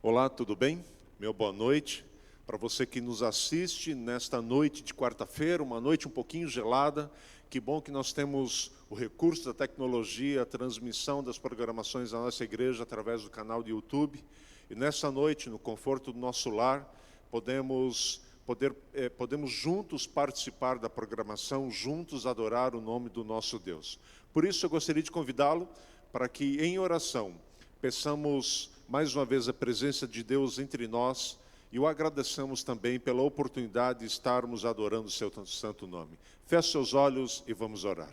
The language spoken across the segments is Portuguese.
Olá, tudo bem? Meu boa noite. Para você que nos assiste nesta noite de quarta-feira, uma noite um pouquinho gelada, que bom que nós temos o recurso da tecnologia, a transmissão das programações da nossa igreja através do canal de YouTube. E nessa noite, no conforto do nosso lar, podemos juntos participar da programação, juntos adorar o nome do nosso Deus. Por isso, eu gostaria de convidá-lo para que, em oração, peçamos mais uma vez a presença de Deus entre nós e o agradecemos também pela oportunidade de estarmos adorando o seu santo nome. Feche seus olhos e vamos orar.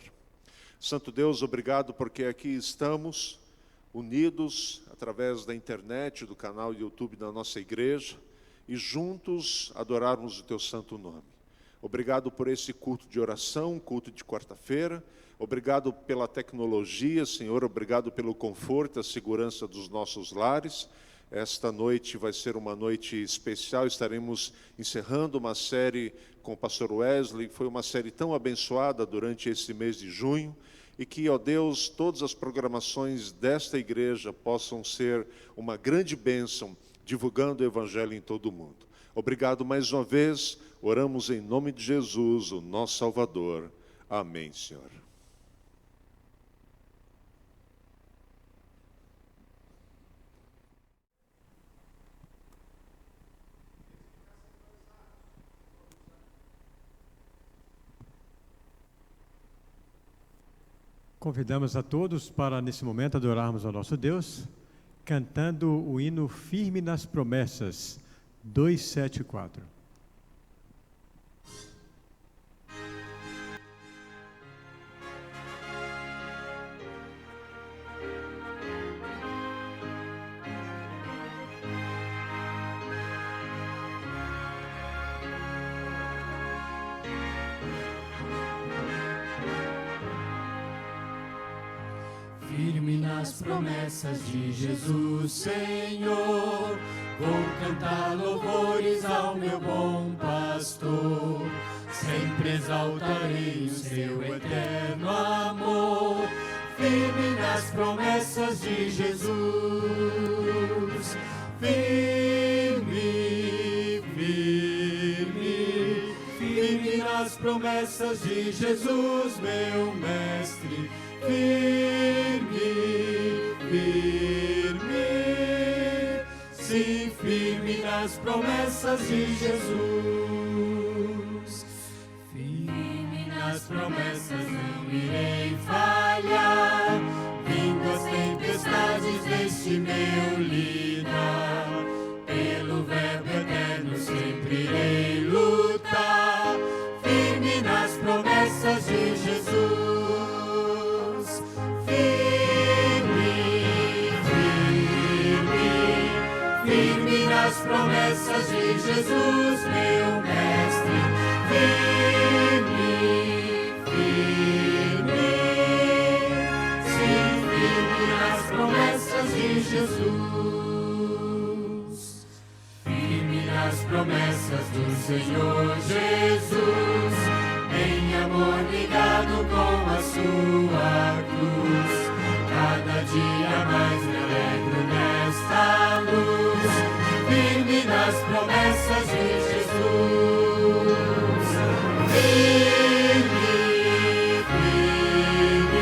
Santo Deus, obrigado porque aqui estamos unidos através da internet, do canal YouTube da nossa igreja e juntos adorarmos o teu santo nome. Obrigado por esse culto de oração, culto de quarta-feira. Obrigado pela tecnologia, Senhor. Obrigado pelo conforto e a segurança dos nossos lares. Esta noite vai ser uma noite especial. Estaremos encerrando uma série com o pastor Wesley. Foi uma série tão abençoada durante esse mês de junho. E que, ó Deus, todas as programações desta igreja possam ser uma grande bênção, divulgando o Evangelho em todo o mundo. Obrigado mais uma vez. Oramos em nome de Jesus, o nosso Salvador. Amém, Senhor. Convidamos a todos para, nesse momento, adorarmos ao nosso Deus, cantando o hino Firme nas Promessas, 274. Firme nas promessas de Jesus, Senhor, vou cantar louvores ao meu bom pastor. Sempre exaltarei o seu eterno amor. Firme nas promessas de Jesus. Firme, firme, firme nas promessas de Jesus, meu mestre. Firme, firme, sim, firme nas promessas de Jesus. Firme nas promessas, não irei falhar. Vindo as tempestades deste meu lidar, pelo verbo eterno sempre irei lutar. Firme nas promessas de Jesus. Firme nas promessas de Jesus, meu mestre. Firme, firme, sim, firme nas promessas de Jesus. Firme nas promessas do Senhor Jesus, em amor ligado com a sua cruz. Cada dia mais me alegro nesta luz. Firme nas promessas de Jesus. Firme, firme,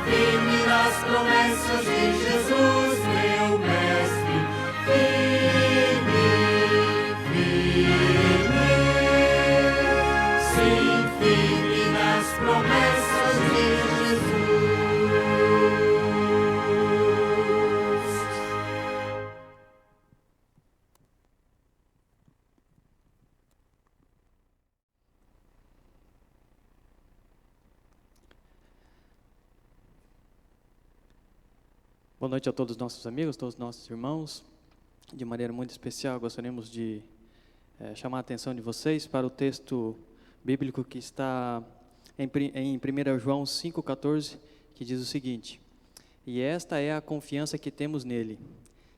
firme nas promessas de Jesus, meu mestre. Firme, firme, sim, firme nas promessas de Jesus. Boa noite a todos os nossos amigos, todos os nossos irmãos. De maneira muito especial, gostaríamos de chamar a atenção de vocês para o texto bíblico que está em 1 João 5,14, que diz o seguinte: E esta é a confiança que temos nele,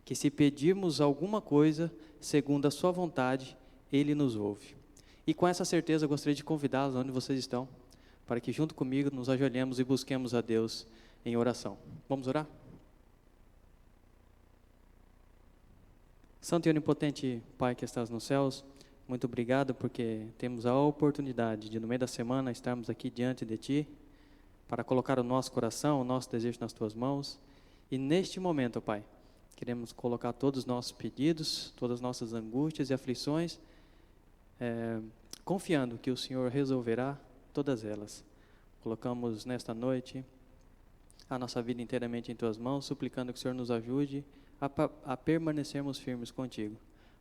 que se pedirmos alguma coisa segundo a sua vontade, ele nos ouve. E com essa certeza, eu gostaria de convidá-los onde vocês estão, para que junto comigo nos ajoelhemos e busquemos a Deus em oração. Vamos orar? Santo e onipotente Pai que estás nos céus, muito obrigado porque temos a oportunidade de, no meio da semana, estarmos aqui diante de Ti, para colocar o nosso coração, o nosso desejo nas Tuas mãos. E neste momento, Pai, queremos colocar todos os nossos pedidos, todas as nossas angústias e aflições, confiando que o Senhor resolverá todas elas. Colocamos nesta noite a nossa vida inteiramente em Tuas mãos, suplicando que o Senhor nos ajude a permanecermos firmes contigo.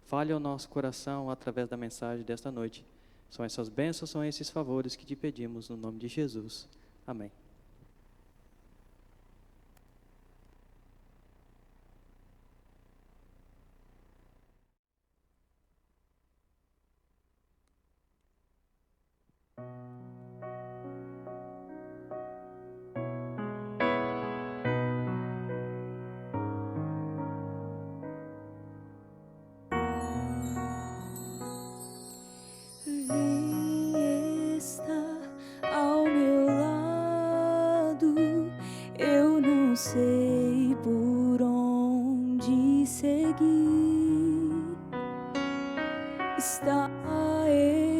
Fale ao nosso coração através da mensagem desta noite. São essas bênçãos, são esses favores que te pedimos no nome de Jesus. Amém. Vem estar ao meu lado, eu não sei por onde seguir. Está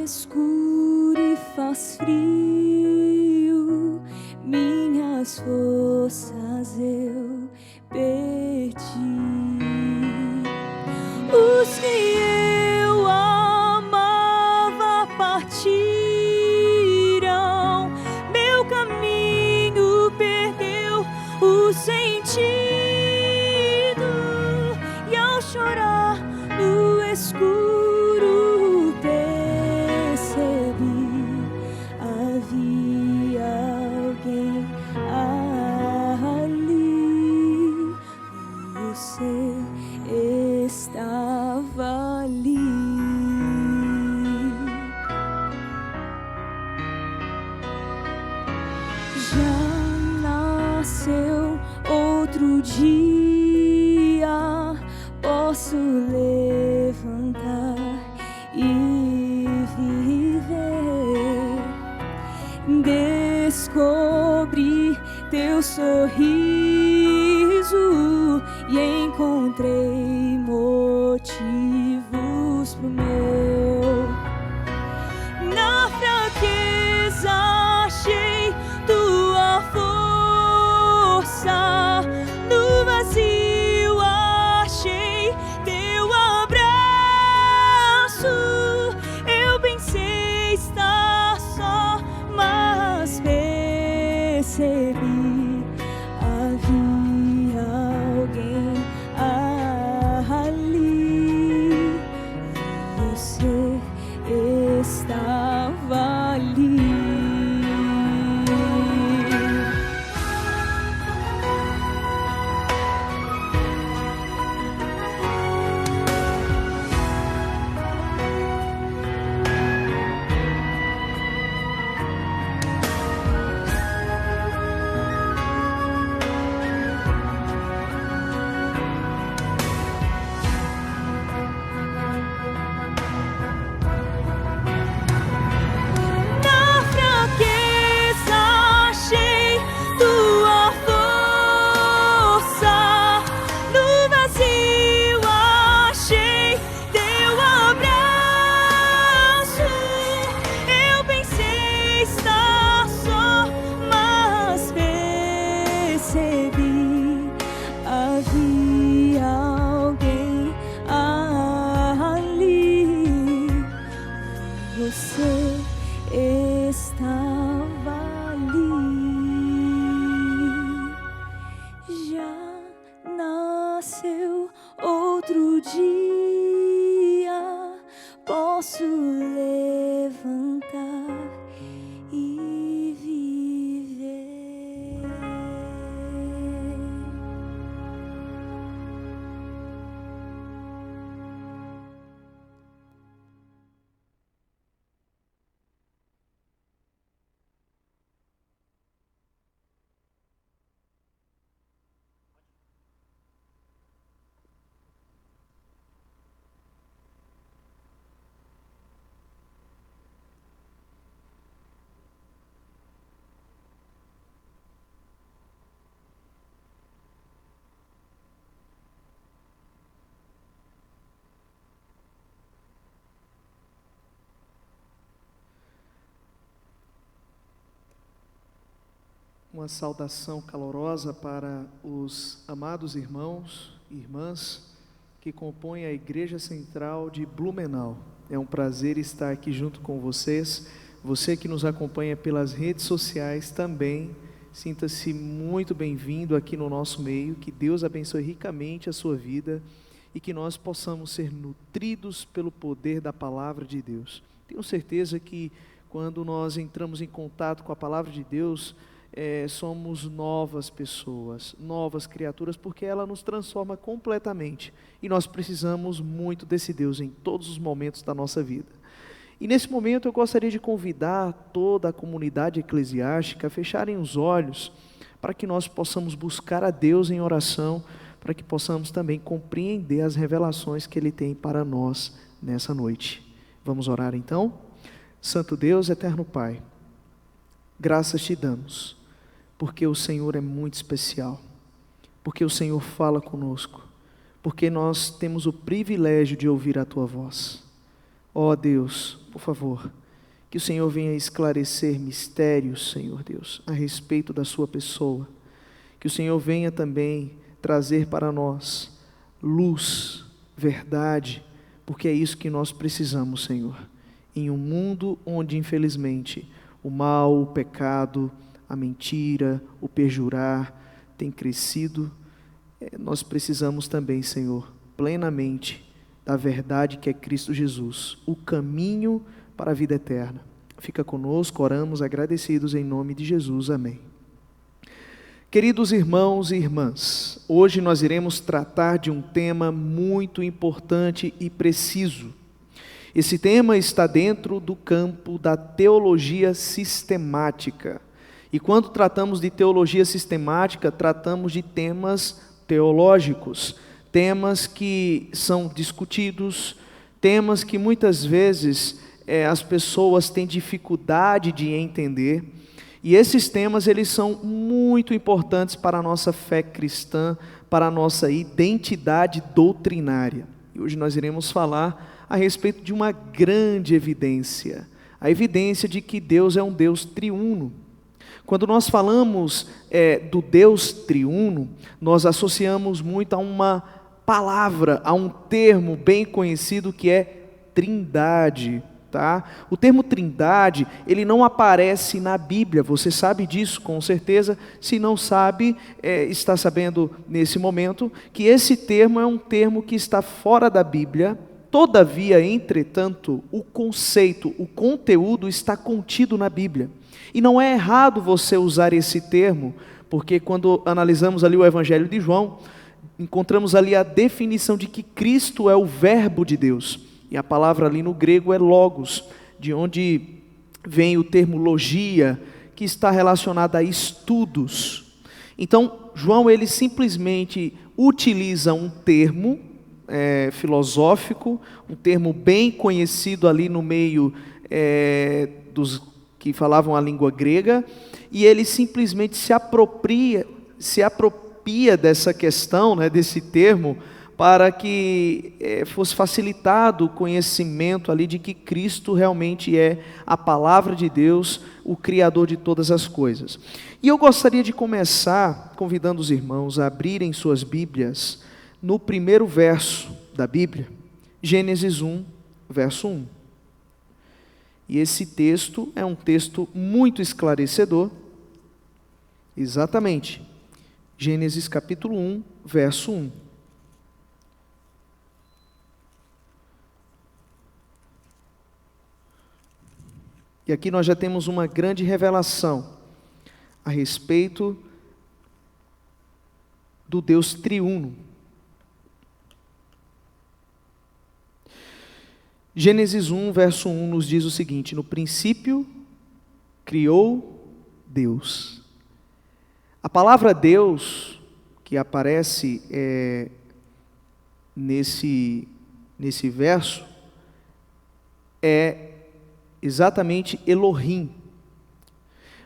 escuro e faz frio, minhas forças eu perdi. Os que eu amava partiram, meu caminho perdeu o sentido, e ao chorar no escuro percebi havia alguém ali. Você estava ali. Já nasceu outro dia, posso levantar e viver. Descobri teu sorriso e encontrei motivos pro meu. Na fraqueza achei tua força, no vazio achei teu abraço. Eu pensei estar só, mas percebi havia alguém ali. Você uma saudação calorosa para os amados irmãos e irmãs que compõem a Igreja Central de Blumenau. É um prazer estar aqui junto com vocês. Você que nos acompanha pelas redes sociais também, sinta-se muito bem-vindo aqui no nosso meio. Que Deus abençoe ricamente a sua vida e que nós possamos ser nutridos pelo poder da Palavra de Deus. Tenho certeza que quando nós entramos em contato com a Palavra de Deus, somos novas pessoas, novas criaturas, porque ela nos transforma completamente. E nós precisamos muito desse Deus em todos os momentos da nossa vida. E nesse momento eu gostaria de convidar toda a comunidade eclesiástica a fecharem os olhos, para que nós possamos buscar a Deus em oração, para que possamos também compreender as revelações que Ele tem para nós nessa noite. Vamos orar então? Santo Deus, eterno Pai, graças te damos, porque o Senhor é muito especial, porque o Senhor fala conosco, porque nós temos o privilégio de ouvir a Tua voz. Ó Deus, por favor, que o Senhor venha esclarecer mistérios, Senhor Deus, a respeito da Sua pessoa, que o Senhor venha também trazer para nós luz, verdade, porque é isso que nós precisamos, Senhor. Em um mundo onde, infelizmente, o mal, o pecado, a mentira, o perjurar tem crescido, nós precisamos também, Senhor, plenamente da verdade que é Cristo Jesus, o caminho para a vida eterna. Fica conosco, oramos agradecidos em nome de Jesus, amém. Queridos irmãos e irmãs, hoje nós iremos tratar de um tema muito importante e preciso. Esse tema está dentro do campo da teologia sistemática. E quando tratamos de teologia sistemática, tratamos de temas teológicos, temas que são discutidos, temas que muitas vezes as pessoas têm dificuldade de entender. E esses temas, eles são muito importantes para a nossa fé cristã, para a nossa identidade doutrinária. E hoje nós iremos falar a respeito de uma grande evidência, a evidência de que Deus é um Deus triuno. Quando nós falamos do Deus triuno, nós associamos muito a uma palavra, a um termo bem conhecido que é trindade. Tá? O termo trindade, ele não aparece na Bíblia, você sabe disso com certeza. Se não sabe, está sabendo nesse momento que esse termo é um termo que está fora da Bíblia. Todavia, entretanto, o conceito, o conteúdo está contido na Bíblia. E não é errado você usar esse termo, porque quando analisamos ali o Evangelho de João, encontramos ali a definição de que Cristo é o Verbo de Deus. E a palavra ali no grego é logos, de onde vem o termo logia, que está relacionado a estudos. Então, João, ele simplesmente utiliza um termo filosófico, um termo bem conhecido ali no meio dos que falavam a língua grega, e ele simplesmente se apropria dessa questão, desse termo, para que fosse facilitado o conhecimento ali de que Cristo realmente é a palavra de Deus, o Criador de todas as coisas. E eu gostaria de começar convidando os irmãos a abrirem suas Bíblias no primeiro verso da Bíblia, Gênesis 1, verso 1. E esse texto é um texto muito esclarecedor, exatamente, Gênesis capítulo 1, verso 1. E aqui nós já temos uma grande revelação a respeito do Deus triuno. Gênesis 1, verso 1 nos diz o seguinte: no princípio criou Deus. A palavra Deus que aparece nesse verso é exatamente Elohim.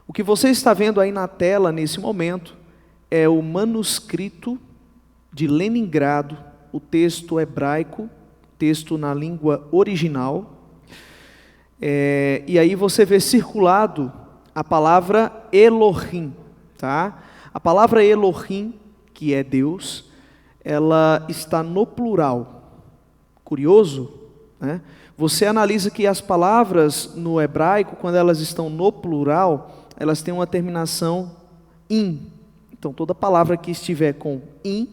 O que você está vendo aí na tela nesse momento é o manuscrito de Leningrado, o texto hebraico, texto na língua original, e aí você vê circulado a palavra Elohim. tá? A palavra Elohim, que é Deus, ela está no plural. Curioso, né? Você analisa que as palavras no hebraico, quando elas estão no plural, elas têm uma terminação in. Então, toda palavra que estiver com in,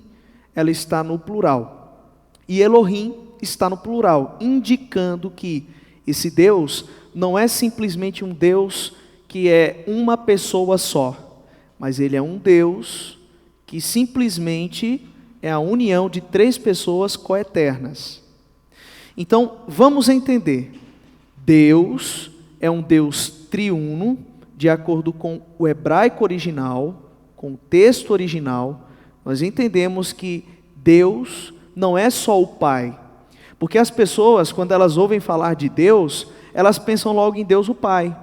ela está no plural. E Elohim está no plural, indicando que esse Deus não é simplesmente um Deus que é uma pessoa só, mas ele é um Deus que simplesmente é a união de 3 pessoas coeternas. Então, vamos entender. Deus é um Deus triuno, de acordo com o hebraico original, com o texto original. Nós entendemos que Deus não é só o Pai. Porque as pessoas, quando elas ouvem falar de Deus, elas pensam logo em Deus o Pai.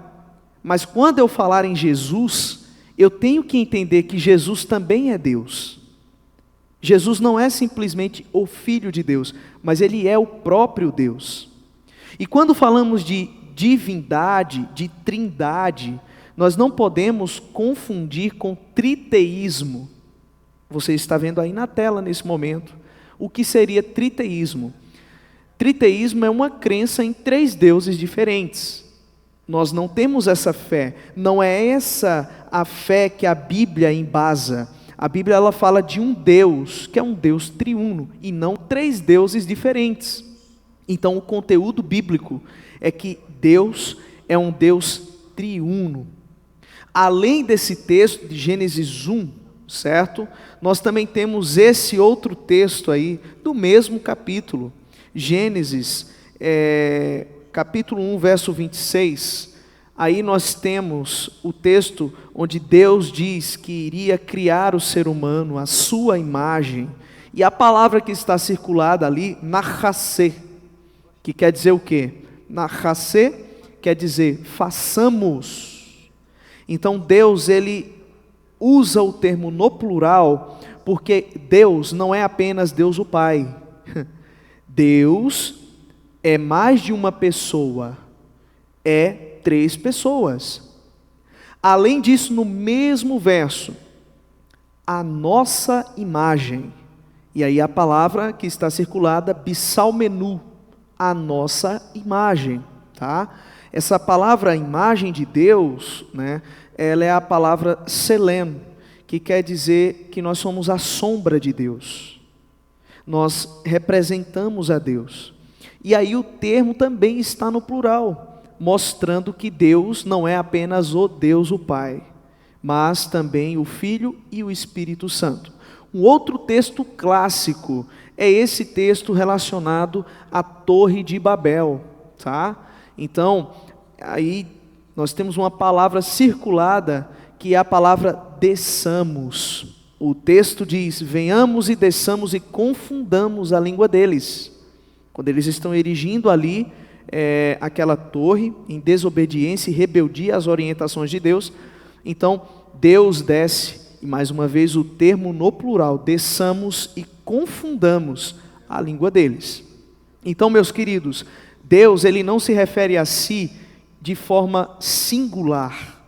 Mas quando eu falar em Jesus, eu tenho que entender que Jesus também é Deus. Jesus não é simplesmente o Filho de Deus, mas Ele é o próprio Deus. E quando falamos de divindade, de trindade, nós não podemos confundir com triteísmo. Você está vendo aí na tela nesse momento o que seria triteísmo. Triteísmo é uma crença em 3 deuses diferentes. Nós não temos essa fé. Não é essa a fé que a Bíblia embasa. A Bíblia ela fala de um Deus, que é um Deus triuno, e não 3 deuses diferentes. Então o conteúdo bíblico é que Deus é um Deus triuno. Além desse texto de Gênesis 1, certo? Nós também temos esse outro texto aí, do mesmo capítulo. Gênesis, capítulo 1, verso 26. Aí nós temos o texto onde Deus diz que iria criar o ser humano, a sua imagem. E a palavra que está circulada ali, nachasê, que quer dizer o quê? Nachasê quer dizer façamos. Então Deus, ele usa o termo no plural, porque Deus não é apenas Deus o Pai. Deus é mais de uma pessoa, é 3 pessoas. Além disso, no mesmo verso, a nossa imagem, e aí a palavra que está circulada, bisalmenu, a nossa imagem, tá? Essa palavra imagem de Deus, né, ela é a palavra selem, que quer dizer que nós somos a sombra de Deus. Nós representamos a Deus. E aí o termo também está no plural, mostrando que Deus não é apenas o Deus o Pai, mas também o Filho e o Espírito Santo. Um outro texto clássico é esse texto relacionado à Torre de Babel, tá? Então, aí nós temos uma palavra circulada que é a palavra desçamos. O texto diz: venhamos e desçamos e confundamos a língua deles. Quando eles estão erigindo ali aquela torre em desobediência e rebeldia às orientações de Deus, então Deus desce, e mais uma vez o termo no plural, desçamos e confundamos a língua deles. Então, meus queridos, Deus, ele não se refere a si de forma singular,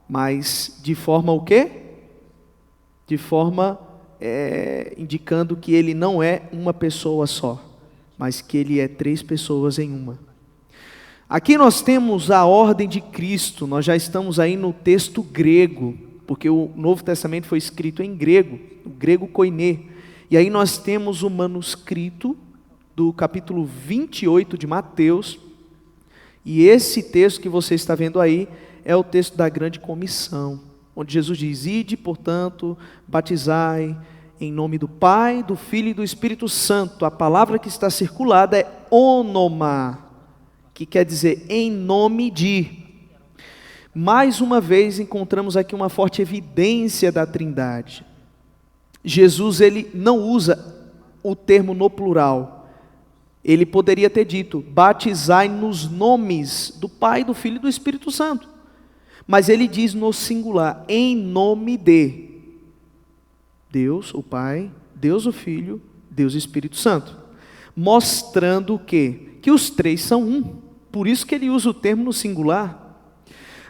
mas de forma o quê? De forma indicando que ele não é uma pessoa só, mas que ele é 3 pessoas em uma. Aqui nós temos a ordem de Cristo, nós já estamos aí no texto grego, porque o Novo Testamento foi escrito em grego, o grego koiné. E aí nós temos o manuscrito do capítulo 28 de Mateus, e esse texto que você está vendo aí é o texto da grande comissão, onde Jesus diz: ide, portanto, batizai em nome do Pai, do Filho e do Espírito Santo. A palavra que está circulada é onoma, que quer dizer em nome de. Mais uma vez encontramos aqui uma forte evidência da Trindade. Jesus, ele não usa o termo no plural. Ele poderia ter dito: batizai nos nomes do Pai, do Filho e do Espírito Santo. Mas ele diz no singular, em nome de Deus, o Pai, Deus, o Filho, Deus, o Espírito Santo. Mostrando o quê? Que os 3 são um. Por isso que ele usa o termo no singular.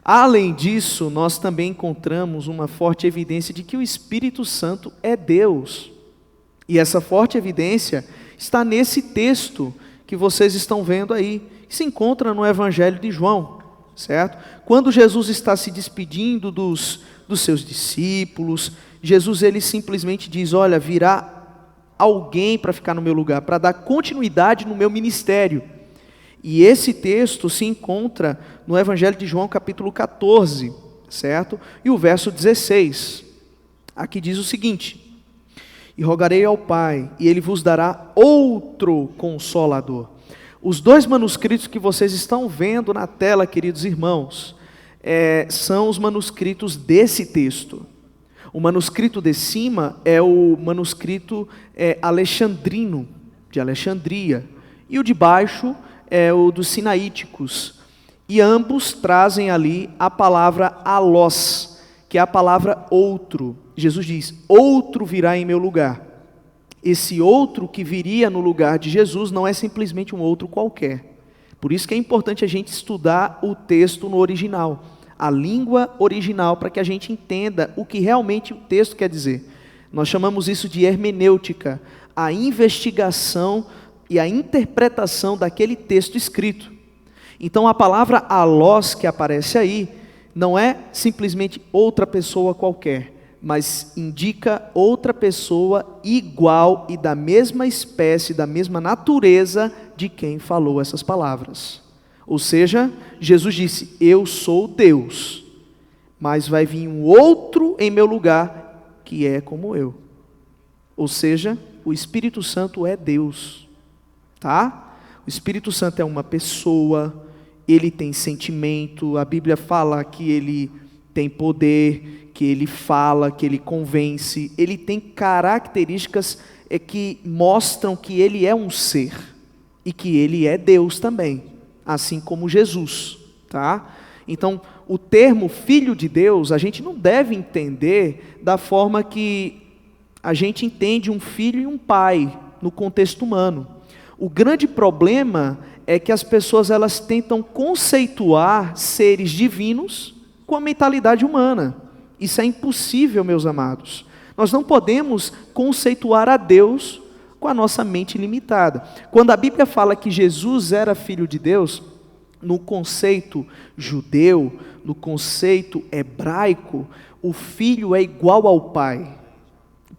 Além disso, nós também encontramos uma forte evidência de que o Espírito Santo é Deus. E essa forte evidência está nesse texto que vocês estão vendo aí, que se encontra no Evangelho de João, certo? Quando Jesus está se despedindo dos seus discípulos, Jesus ele simplesmente diz: olha, virá alguém para ficar no meu lugar, para dar continuidade no meu ministério. E esse texto se encontra no Evangelho de João, capítulo 14, certo? E o verso 16. Aqui diz o seguinte: e rogarei ao Pai, e Ele vos dará outro Consolador. Os dois manuscritos que vocês estão vendo na tela, queridos irmãos, são os manuscritos desse texto. O manuscrito de cima é o manuscrito alexandrino, de Alexandria, e o de baixo é o dos sinaíticos, e ambos trazem ali a palavra alós, que é a palavra outro. Jesus diz: outro virá em meu lugar. Esse outro que viria no lugar de Jesus não é simplesmente um outro qualquer. Por isso que é importante a gente estudar o texto no original, a língua original, para que a gente entenda o que realmente o texto quer dizer. Nós chamamos isso de hermenêutica, a investigação e a interpretação daquele texto escrito. Então a palavra alós que aparece aí não é simplesmente outra pessoa qualquer, mas indica outra pessoa igual e da mesma espécie, da mesma natureza de quem falou essas palavras. Ou seja, Jesus disse: eu sou Deus, mas vai vir um outro em meu lugar que é como eu. Ou seja, o Espírito Santo é Deus. Tá? O Espírito Santo é uma pessoa, ele tem sentimento, a Bíblia fala que ele tem poder, que ele fala, que ele convence, ele tem características que mostram que ele é um ser e que ele é Deus também, assim como Jesus, tá? Então, o termo Filho de Deus, a gente não deve entender da forma que a gente entende um filho e um pai no contexto humano. O grande problema é que as pessoas elas tentam conceituar seres divinos com a mentalidade humana. Isso é impossível, meus amados. Nós não podemos conceituar a Deus com a nossa mente limitada. Quando a Bíblia fala que Jesus era filho de Deus, no conceito judeu, no conceito hebraico, o filho é igual ao pai.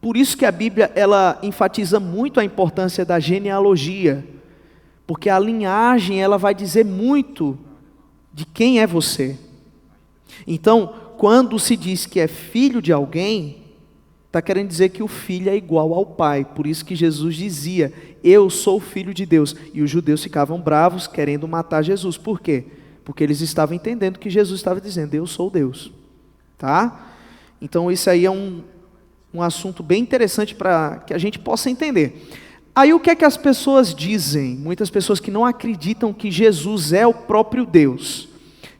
Por isso que a Bíblia ela enfatiza muito a importância da genealogia, porque a linhagem ela vai dizer muito de quem é você. Então, quando se diz que é filho de alguém, está querendo dizer que o filho é igual ao pai. Por isso que Jesus dizia: eu sou filho de Deus. E os judeus ficavam bravos querendo matar Jesus. Por quê? Porque eles estavam entendendo que Jesus estava dizendo: eu sou Deus. Tá? Então isso aí é um assunto bem interessante para que a gente possa entender. Aí o que é que as pessoas dizem? Muitas pessoas que não acreditam que Jesus é o próprio Deus.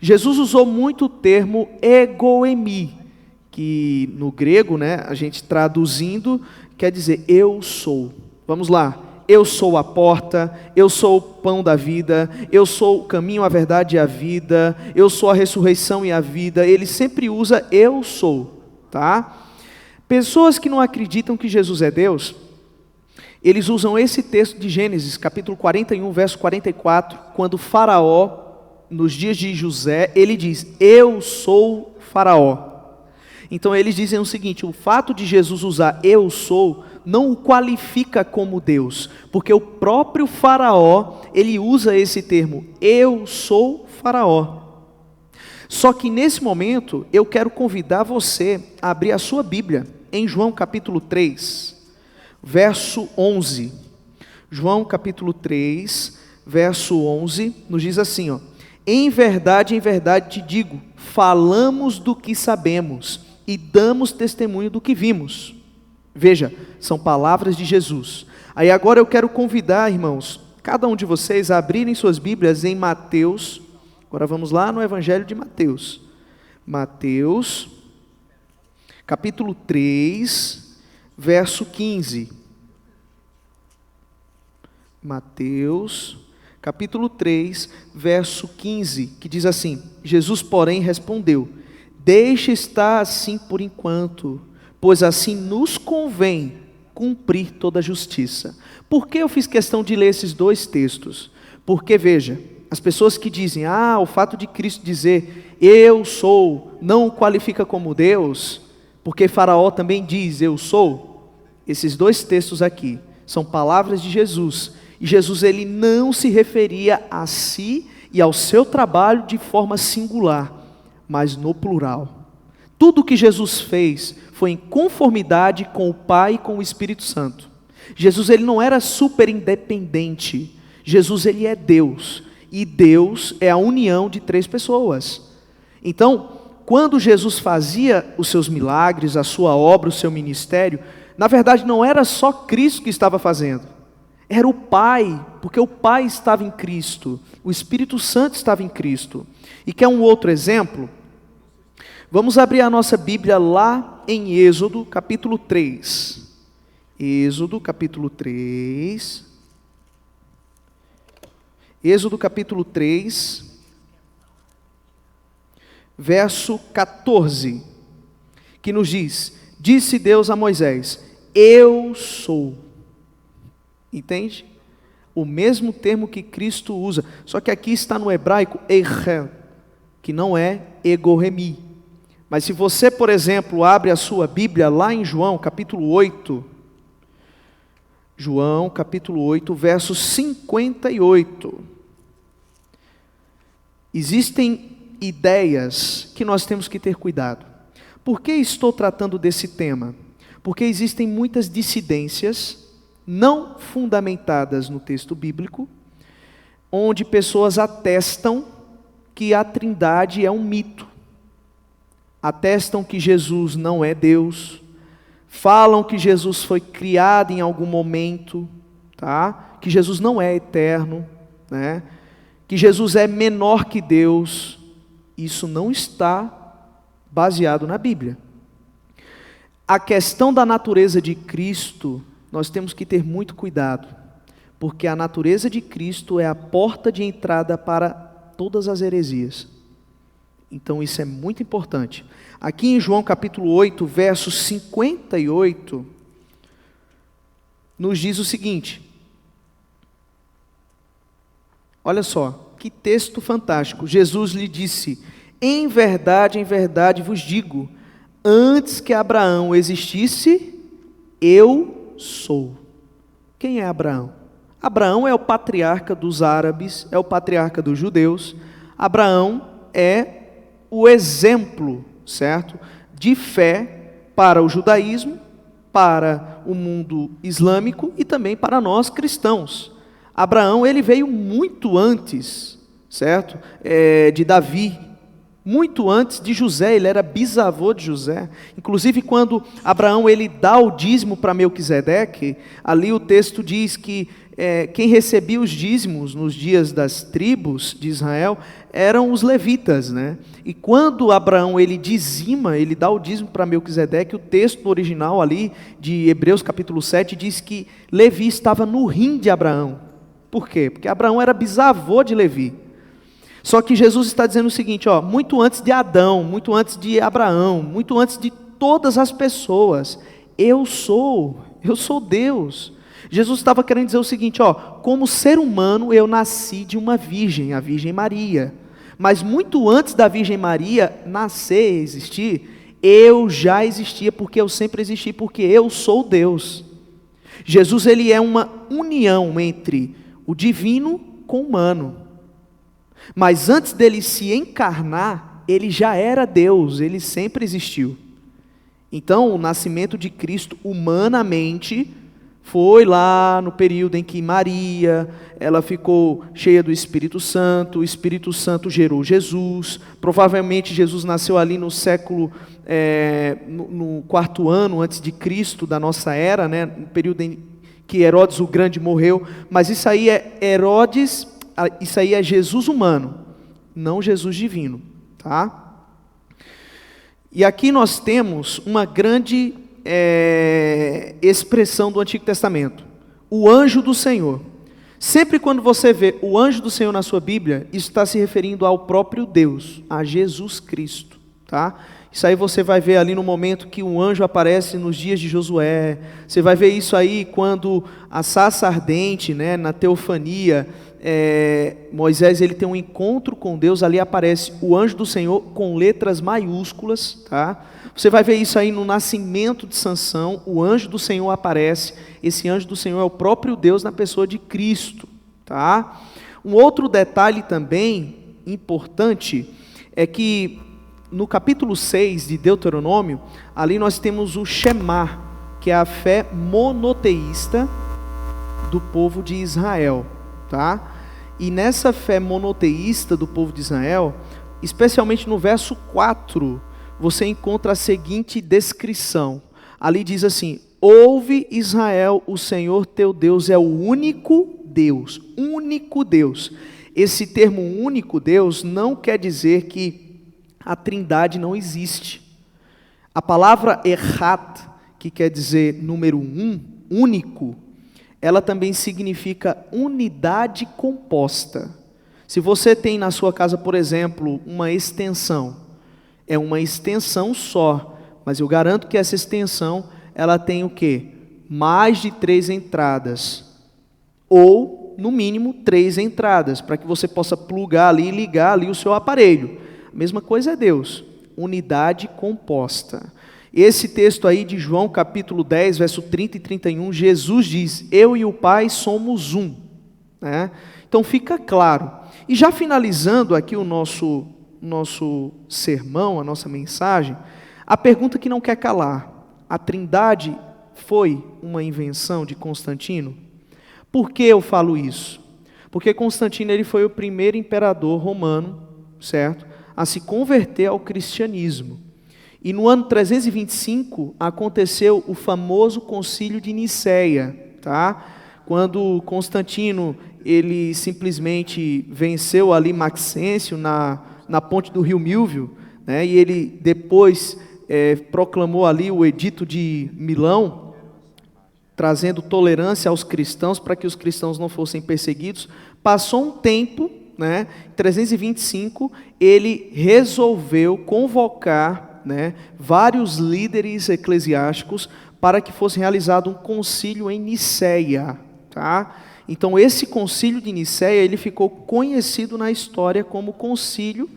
Jesus usou muito o termo egoemi, que no grego, né, a gente traduzindo, quer dizer eu sou. Vamos lá. Eu sou a porta, eu sou o pão da vida, eu sou o caminho, a verdade e a vida, eu sou a ressurreição e a vida. Ele sempre usa eu sou, tá? Pessoas que não acreditam que Jesus é Deus, eles usam esse texto de Gênesis, capítulo 41, verso 44, quando Faraó, nos dias de José, ele diz: eu sou Faraó. Então eles dizem o seguinte: o fato de Jesus usar eu sou, não o qualifica como Deus, porque o próprio Faraó, ele usa esse termo, eu sou Faraó. Só que nesse momento, eu quero convidar você a abrir a sua Bíblia, em João capítulo 3, verso 11. João capítulo 3, verso 11, nos diz assim, ó: em verdade te digo, falamos do que sabemos e damos testemunho do que vimos. Veja, são palavras de Jesus. Aí agora eu quero convidar, irmãos, cada um de vocês a abrirem suas Bíblias em Mateus. Agora vamos lá no Evangelho de Mateus. Mateus, capítulo 3, verso 15. Mateus, capítulo 3, verso 15, que diz assim: Jesus, porém, respondeu: deixe estar assim por enquanto, pois assim nos convém cumprir toda a justiça. Por que eu fiz questão de ler esses dois textos? Porque, veja, as pessoas que dizem, o fato de Cristo dizer, eu sou, não o qualifica como Deus, porque Faraó também diz, eu sou. Esses dois textos aqui são palavras de Jesus, e Jesus ele não se referia a si e ao seu trabalho de forma singular, mas no plural. Tudo que Jesus fez foi em conformidade com o Pai e com o Espírito Santo. Jesus ele não era super independente. Jesus ele é Deus, e Deus é a união de três pessoas. Então, quando Jesus fazia os seus milagres, a sua obra, o seu ministério, na verdade não era só Cristo que estava fazendo, era o Pai, porque o Pai estava em Cristo, o Espírito Santo estava em Cristo. E quer um outro exemplo? Vamos abrir a nossa Bíblia lá em Êxodo, capítulo 3. Êxodo, capítulo 3. Êxodo, capítulo 3, verso 14, que nos diz: disse Deus a Moisés, eu sou. Entende? O mesmo termo que Cristo usa, só que aqui está no hebraico, Eichel, que não é Egoremi. Mas se você, por exemplo, abre a sua Bíblia lá em João, capítulo 8, João, capítulo 8, verso 58. Existem ideias que nós temos que ter cuidado. Por que estou tratando desse tema? Porque existem muitas dissidências não fundamentadas no texto bíblico, onde pessoas atestam que a Trindade é um mito. Atestam que Jesus não é Deus, falam que Jesus foi criado em algum momento, tá? Que Jesus não é eterno, né? Que Jesus é menor que Deus. Isso não está baseado na Bíblia. A questão da natureza de Cristo, nós temos que ter muito cuidado, porque a natureza de Cristo é a porta de entrada para todas as heresias. Então isso é muito importante. Aqui em João capítulo 8, verso 58, nos diz o seguinte. Olha só, que texto fantástico. Jesus lhe disse, em verdade vos digo, antes que Abraão existisse, eu sou. Quem é Abraão? Abraão é o patriarca dos árabes, é o patriarca dos judeus. Abraão é o exemplo, certo, de fé para o judaísmo, para o mundo islâmico e também para nós cristãos. Abraão, ele veio muito antes, certo, de Davi, muito antes de José, ele era bisavô de José. Inclusive, quando Abraão ele dá o dízimo para Melquisedeque, ali o texto diz que quem recebia os dízimos nos dias das tribos de Israel eram os levitas, né? E quando Abraão ele dizima, ele dá o dízimo para Melquisedeque, o texto original ali de Hebreus capítulo 7 diz que Levi estava no rim de Abraão. Por quê? Porque Abraão era bisavô de Levi. Só que Jesus está dizendo o seguinte, muito antes de Adão, muito antes de Abraão, muito antes de todas as pessoas, eu sou Deus. Jesus estava querendo dizer o seguinte, como ser humano eu nasci de uma virgem, a Virgem Maria. Mas muito antes da Virgem Maria nascer e existir, eu já existia, porque eu sempre existi, porque eu sou Deus. Jesus ele é uma união entre o divino com o humano. Mas antes dele se encarnar, ele já era Deus, ele sempre existiu. Então, o nascimento de Cristo humanamente foi lá no período em que Maria, ela ficou cheia do Espírito Santo, o Espírito Santo gerou Jesus. Provavelmente Jesus nasceu ali no século, no 4º ano antes de Cristo, da nossa era, né? No período em que Herodes o Grande morreu. Mas isso aí isso aí é Jesus humano, não Jesus divino, tá? E aqui nós temos uma grande expressão do Antigo Testamento, o anjo do Senhor. Sempre quando você vê o anjo do Senhor na sua Bíblia, isso está se referindo ao próprio Deus, a Jesus Cristo, tá? Isso aí você vai ver ali no momento que um anjo aparece nos dias de Josué. Você vai ver isso aí quando a sarça ardente, né, na teofania, Moisés ele tem um encontro com Deus, ali aparece o anjo do Senhor com letras maiúsculas, tá? Você vai ver isso aí no nascimento de Sansão, o anjo do Senhor aparece. Esse anjo do Senhor é o próprio Deus na pessoa de Cristo, tá? Um outro detalhe também importante é que no capítulo 6 de Deuteronômio, ali nós temos o Shema, que é a fé monoteísta do povo de Israel, tá? E nessa fé monoteísta do povo de Israel, especialmente no verso 4, você encontra a seguinte descrição. Ali diz assim: ouve Israel, o Senhor teu Deus é o único Deus, único Deus. Esse termo único Deus não quer dizer que a trindade não existe. A palavra Echad, que quer dizer número um, único, ela também significa unidade composta. Se você tem na sua casa, por exemplo, uma extensão, é uma extensão só, mas eu garanto que essa extensão, ela tem o quê? Mais de 3 entradas, ou no mínimo 3 entradas, para que você possa plugar ali e ligar ali o seu aparelho. A mesma coisa é Deus, unidade composta. Esse texto aí de João capítulo 10, verso 30 e 31, Jesus diz: eu e o Pai somos um, né? Então fica claro. E já finalizando aqui o nosso sermão, a nossa mensagem, a pergunta que não quer calar: a trindade foi uma invenção de Constantino? Por que eu falo isso? Porque Constantino ele foi o primeiro imperador romano, certo, a se converter ao cristianismo. E no ano 325 aconteceu o famoso concílio de Nicéia, tá? Quando Constantino ele simplesmente venceu ali Maxêncio na ponte do rio Milvio, né? E ele depois proclamou ali o Edito de Milão, trazendo tolerância aos cristãos para que os cristãos não fossem perseguidos. Passou um tempo, né? Em 325 ele resolveu convocar, né, vários líderes eclesiásticos para que fosse realizado um concílio em Nicéia, tá? Então esse concílio de Nicéia ele ficou conhecido na história como concílio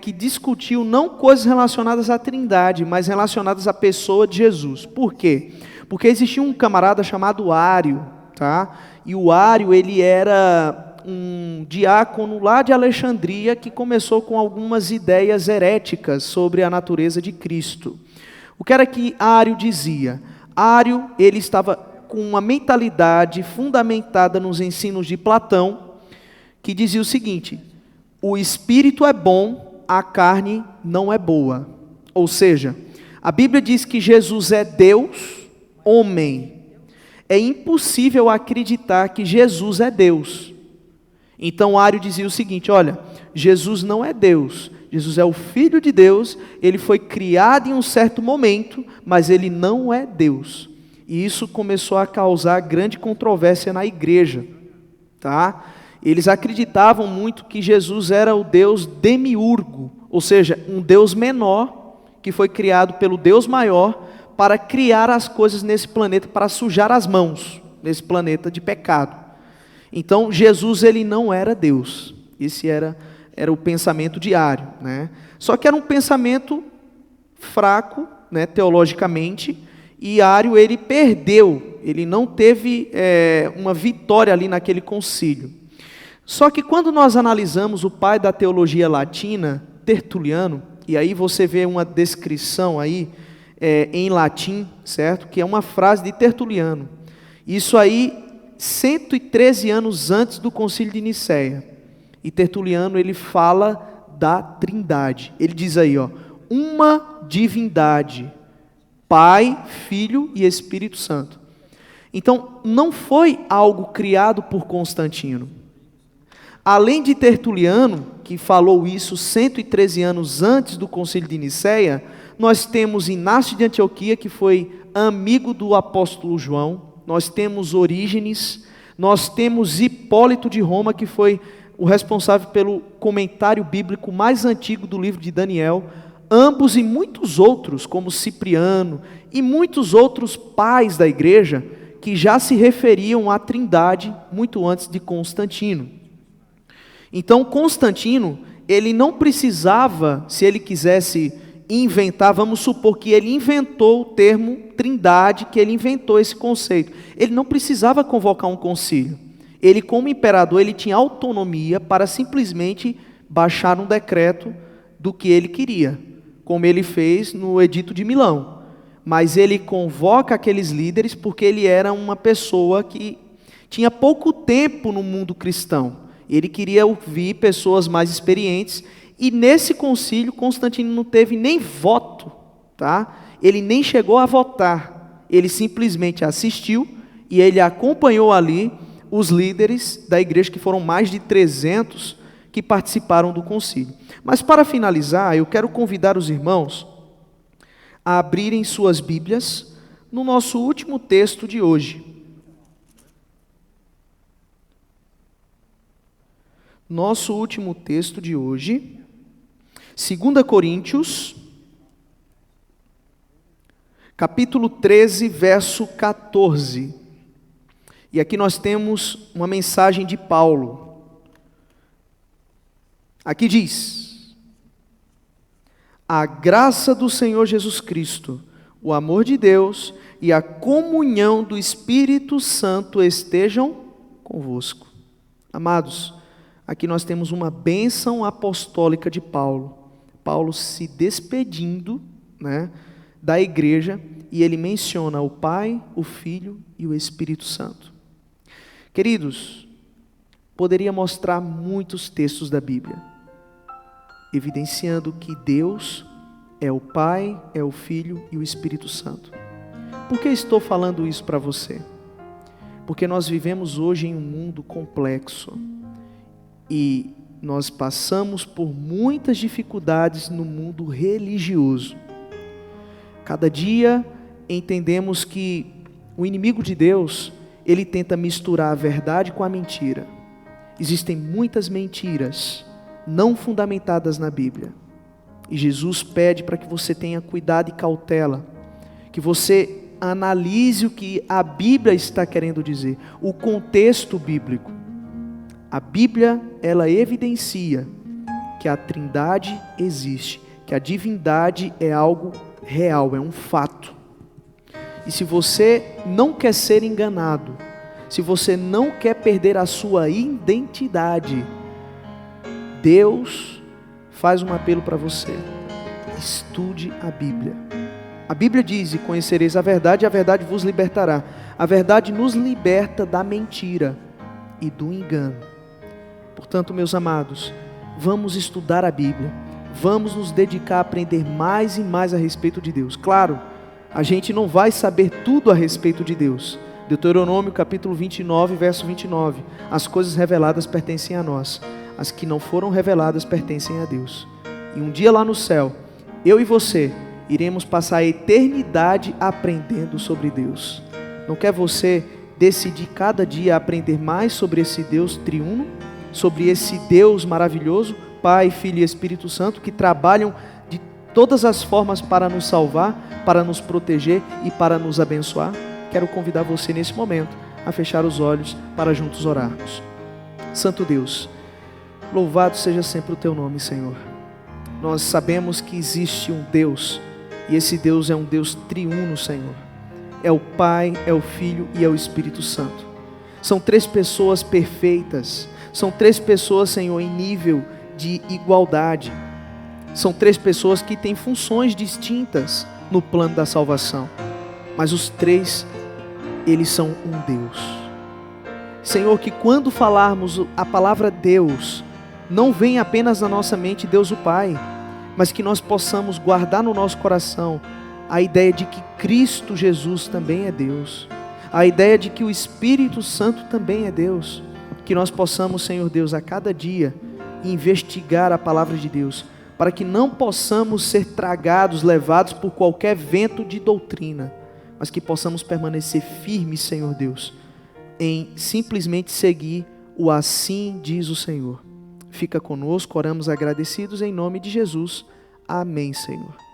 que discutiu não coisas relacionadas à Trindade, mas relacionadas à pessoa de Jesus. Por quê? Porque existia um camarada chamado Ário, tá? E o Ário ele era um diácono lá de Alexandria que começou com algumas ideias heréticas sobre a natureza de Cristo. O que era que Ário dizia? Ário, ele estava com uma mentalidade fundamentada nos ensinos de Platão, que dizia o seguinte: o espírito é bom, a carne não é boa. Ou seja, a Bíblia diz que Jesus é Deus, homem. É impossível acreditar que Jesus é Deus. Então Ário dizia o seguinte: olha, Jesus não é Deus, Jesus é o Filho de Deus, ele foi criado em um certo momento, mas ele não é Deus. E isso começou a causar grande controvérsia na igreja, tá? Eles acreditavam muito que Jesus era o Deus demiurgo, ou seja, um Deus menor, que foi criado pelo Deus maior, para criar as coisas nesse planeta, para sujar as mãos nesse planeta de pecado. Então, Jesus ele não era Deus. Esse era o pensamento de Ário, né? Só que era um pensamento fraco, né, teologicamente, e Ário ele perdeu, ele não teve uma vitória ali naquele concílio. Só que quando nós analisamos o pai da teologia latina, Tertuliano, e aí você vê uma descrição aí em latim, certo? Que é uma frase de Tertuliano. Isso aí 113 anos antes do concílio de Nicéia. E Tertuliano ele fala da Trindade. Ele diz aí, ó, uma divindade, Pai, Filho e Espírito Santo. Então, não foi algo criado por Constantino. Além de Tertuliano, que falou isso 113 anos antes do concílio de Nicéia, nós temos Inácio de Antioquia, que foi amigo do apóstolo João. Nós temos Orígenes, Nós temos Hipólito de Roma, que foi o responsável pelo comentário bíblico mais antigo do livro de Daniel. Ambos e muitos outros, como Cipriano e muitos outros pais da igreja, que já se referiam à Trindade muito antes de Constantino. Então Constantino, ele não precisava, se ele quisesse inventar, vamos supor que ele inventou o termo Trindade, que ele inventou esse conceito. Ele não precisava convocar um concílio. Ele, como imperador, ele tinha autonomia para simplesmente baixar um decreto do que ele queria, como ele fez no Edito de Milão. Mas ele convoca aqueles líderes porque ele era uma pessoa que tinha pouco tempo no mundo cristão. Ele queria ouvir pessoas mais experientes, e nesse concílio Constantino não teve nem voto, tá? Ele nem chegou a votar, ele simplesmente assistiu e ele acompanhou ali os líderes da igreja, que foram mais de 300 que participaram do concílio. Mas para finalizar, eu quero convidar os irmãos a abrirem suas Bíblias no nosso último texto de hoje. Nosso último texto de hoje, 2 Coríntios, capítulo 13, verso 14. E aqui nós temos uma mensagem de Paulo. Aqui diz: a graça do Senhor Jesus Cristo, o amor de Deus e a comunhão do Espírito Santo estejam convosco. Amados, aqui nós temos uma bênção apostólica de Paulo. Paulo se despedindo, da igreja, e ele menciona o Pai, o Filho e o Espírito Santo. Queridos, poderia mostrar muitos textos da Bíblia, evidenciando que Deus é o Pai, é o Filho e o Espírito Santo. Por que estou falando isso para você? Porque nós vivemos hoje em um mundo complexo, e nós passamos por muitas dificuldades no mundo religioso. Cada dia entendemos que o inimigo de Deus, ele tenta misturar a verdade com a mentira. Existem muitas mentiras não fundamentadas na Bíblia. E Jesus pede para que você tenha cuidado e cautela, que você analise o que a Bíblia está querendo dizer, o contexto bíblico. A Bíblia, ela evidencia que a Trindade existe, que a divindade é algo real, é um fato. E se você não quer ser enganado, se você não quer perder a sua identidade, Deus faz um apelo para você: estude a Bíblia. A Bíblia diz: e conhecereis a verdade vos libertará. A verdade nos liberta da mentira e do engano. Portanto, meus amados, vamos estudar a Bíblia, vamos nos dedicar a aprender mais e mais a respeito de Deus. Claro, a gente não vai saber tudo a respeito de Deus. Deuteronômio capítulo 29, verso 29. As coisas reveladas pertencem a nós, as que não foram reveladas pertencem a Deus. E um dia lá no céu, eu e você iremos passar a eternidade aprendendo sobre Deus. Não quer você decidir cada dia aprender mais sobre esse Deus triuno, sobre esse Deus maravilhoso, Pai, Filho e Espírito Santo, que trabalham de todas as formas para nos salvar, para nos proteger e para nos abençoar? Quero convidar você nesse momento a fechar os olhos para juntos orarmos. Santo Deus, louvado seja sempre o Teu nome, Senhor. Nós sabemos que existe um Deus, e esse Deus é um Deus triuno, Senhor. É o Pai, é o Filho e é o Espírito Santo. São três pessoas perfeitas, são três pessoas, Senhor, em nível de igualdade. São três pessoas que têm funções distintas no plano da salvação, mas os três, eles são um Deus. Senhor, que quando falarmos a palavra Deus, não vem apenas na nossa mente Deus o Pai, mas que nós possamos guardar no nosso coração a ideia de que Cristo Jesus também é Deus, a ideia de que o Espírito Santo também é Deus. Que nós possamos, Senhor Deus, a cada dia investigar a palavra de Deus, para que não possamos ser tragados, levados por qualquer vento de doutrina, mas que possamos permanecer firmes, Senhor Deus, em simplesmente seguir o assim diz o Senhor. Fica conosco, oramos agradecidos em nome de Jesus. Amém, Senhor.